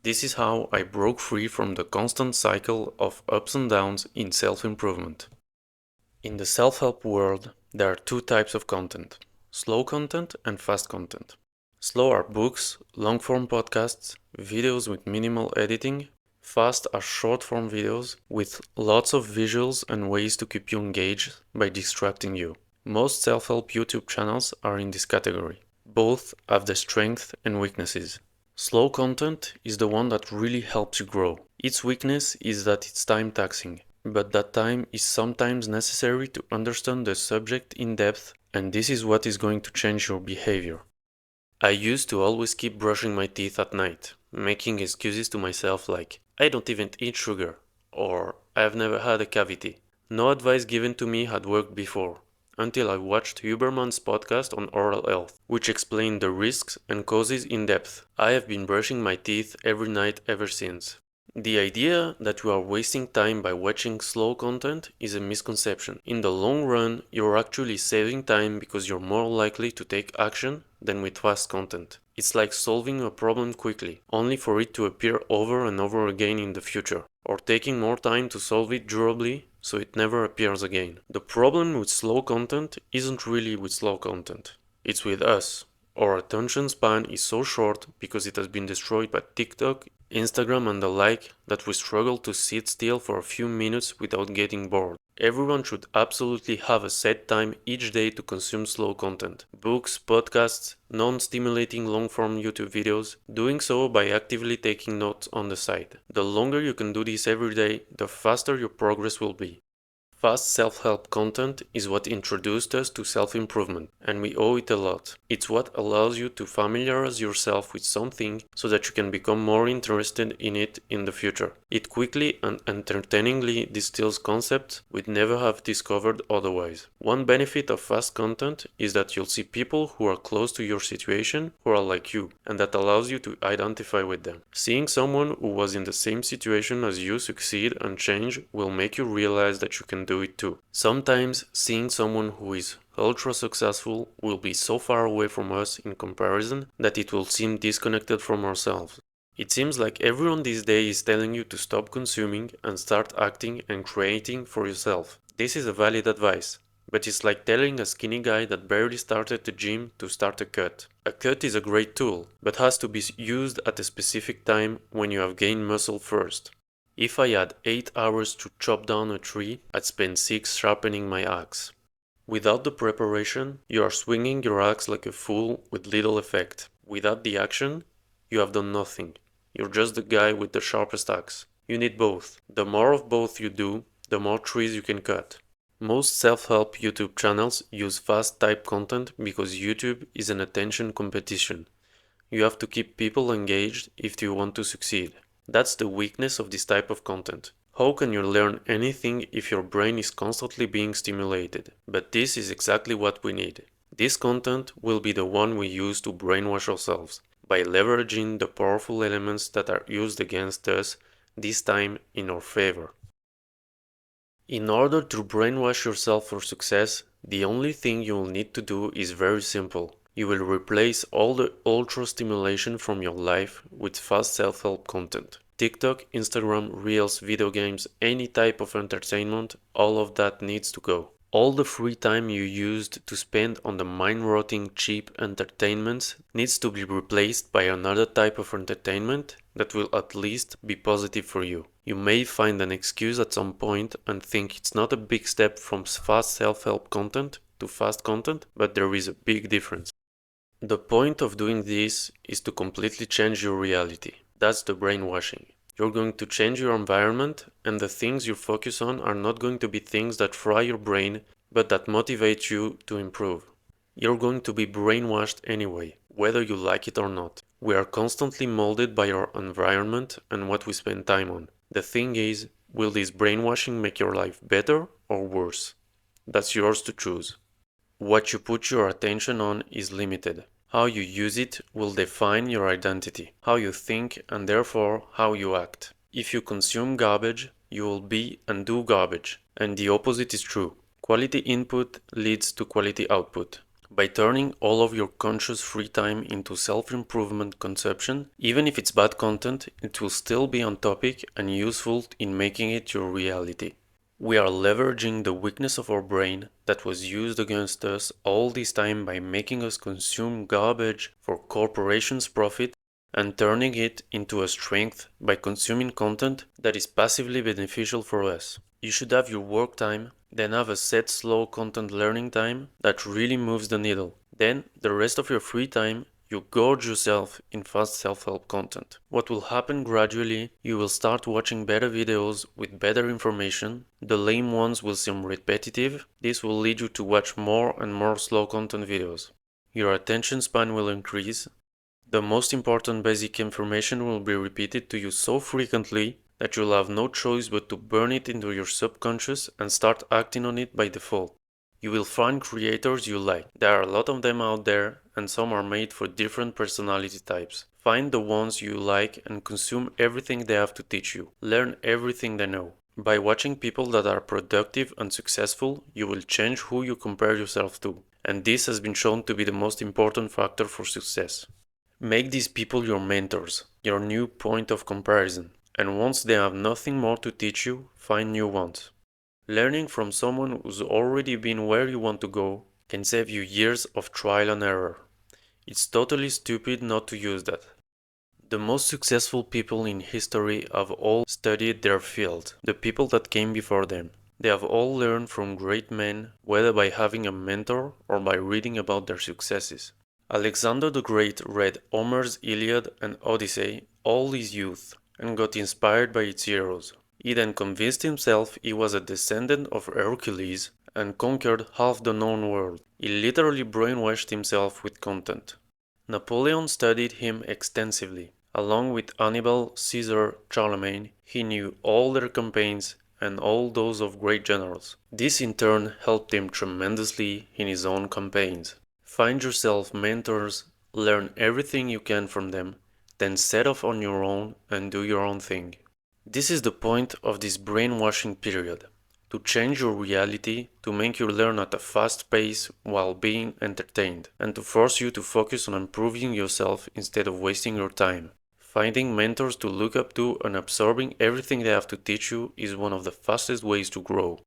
This is how I broke free from the constant cycle of ups and downs in self-improvement. In the self-help world, there are two types of content: slow content and fast content. Slow are books, long-form podcasts, videos with minimal editing. Fast are short-form videos with lots of visuals and ways to keep you engaged by distracting you. Most self-help YouTube channels are in this category. Both have their strengths and weaknesses. Slow content is the one that really helps you grow. Its weakness is that it's time taxing, but that time is sometimes necessary to understand the subject in depth, and this is what is going to change your behavior. I used to always keep brushing my teeth at night, making excuses to myself like, I don't even eat sugar, or I've never had a cavity. No advice given to me had worked before, until I watched Huberman's podcast on oral health, which explained the risks and causes in depth. I have been brushing my teeth every night ever since. The idea that you are wasting time by watching slow content is a misconception. In the long run, you're actually saving time because you're more likely to take action than with fast content. It's like solving a problem quickly, only for it to appear over and over again in the future, or taking more time to solve it durably so it never appears again. The problem with slow content isn't really with slow content, it's with us. Our attention span is so short because it has been destroyed by TikTok, Instagram and the like that we struggle to sit still for a few minutes without getting bored. Everyone should absolutely have a set time each day to consume slow content. Books, podcasts, non-stimulating long-form YouTube videos, doing so by actively taking notes on the side. The longer you can do this every day, the faster your progress will be. Fast self-help content is what introduced us to self-improvement, and we owe it a lot. It's what allows you to familiarize yourself with something so that you can become more interested in it in the future. It quickly and entertainingly distills concepts we'd never have discovered otherwise. One benefit of fast content is that you'll see people who are close to your situation who are like you, and that allows you to identify with them. Seeing someone who was in the same situation as you succeed and change will make you realize that you can do it too. Sometimes seeing someone who is ultra successful will be so far away from us in comparison that it will seem disconnected from ourselves. It seems like everyone these days is telling you to stop consuming and start acting and creating for yourself. This is a valid advice, but it's like telling a skinny guy that barely started the gym to start a cut. A cut is a great tool, but has to be used at a specific time when you have gained muscle first. If I had 8 hours to chop down a tree, I'd spend 6 sharpening my axe. Without the preparation, you are swinging your axe like a fool with little effect. Without the action, you have done nothing. You're just the guy with the sharpest axe. You need both. The more of both you do, the more trees you can cut. Most self-help YouTube channels use fast type content because YouTube is an attention competition. You have to keep people engaged if you want to succeed. That's the weakness of this type of content. How can you learn anything if your brain is constantly being stimulated? But this is exactly what we need. This content will be the one we use to brainwash ourselves, by leveraging the powerful elements that are used against us, this time in our favor. In order to brainwash yourself for success, the only thing you will need to do is very simple. You will replace all the ultra stimulation from your life with fast self-help content. TikTok, Instagram, Reels, video games, any type of entertainment, all of that needs to go. All the free time you used to spend on the mind-rotting cheap entertainments needs to be replaced by another type of entertainment that will at least be positive for you. You may find an excuse at some point and think it's not a big step from fast self-help content to fast content, but there is a big difference. The point of doing this is to completely change your reality. That's the brainwashing. You're going to change your environment, and the things you focus on are not going to be things that fry your brain, but that motivate you to improve. You're going to be brainwashed anyway, whether you like it or not. We are constantly molded by our environment and what we spend time on. The thing is, will this brainwashing make your life better or worse? That's yours to choose. What you put your attention on is limited. How you use it will define your identity, how you think, and therefore how you act. If you consume garbage, you will be and do garbage. And the opposite is true. Quality input leads to quality output. By turning all of your conscious free time into self-improvement consumption, even if it's bad content, it will still be on topic and useful in making it your reality. We are leveraging the weakness of our brain that was used against us all this time by making us consume garbage for corporations' profit and turning it into a strength by consuming content that is passively beneficial for us. You should have your work time, then have a set slow content learning time that really moves the needle. Then, the rest of your free time, you gorge yourself in fast self-help content. What will happen gradually, you will start watching better videos with better information. The lame ones will seem repetitive. This will lead you to watch more and more slow content videos. Your attention span will increase. The most important basic information will be repeated to you so frequently that you'll have no choice but to burn it into your subconscious and start acting on it by default. You will find creators you like. There are a lot of them out there, and some are made for different personality types. Find the ones you like and consume everything they have to teach you. Learn everything they know. By watching people that are productive and successful, you will change who you compare yourself to. And this has been shown to be the most important factor for success. Make these people your mentors, your new point of comparison, and once they have nothing more to teach you, find new ones. Learning from someone who's already been where you want to go can save you years of trial and error. It's totally stupid not to use that. The most successful people in history have all studied their field, the people that came before them. They have all learned from great men, whether by having a mentor or by reading about their successes. Alexander the Great read Homer's Iliad and Odyssey all his youth and got inspired by its heroes. He then convinced himself he was a descendant of Hercules and conquered half the known world. He literally brainwashed himself with content. Napoleon studied him extensively. Along with Hannibal, Caesar, Charlemagne, he knew all their campaigns and all those of great generals. This in turn helped him tremendously in his own campaigns. Find yourself mentors, learn everything you can from them, then set off on your own and do your own thing. This is the point of this brainwashing period, to change your reality, to make you learn at a fast pace while being entertained, and to force you to focus on improving yourself instead of wasting your time. Finding mentors to look up to and absorbing everything they have to teach you is one of the fastest ways to grow.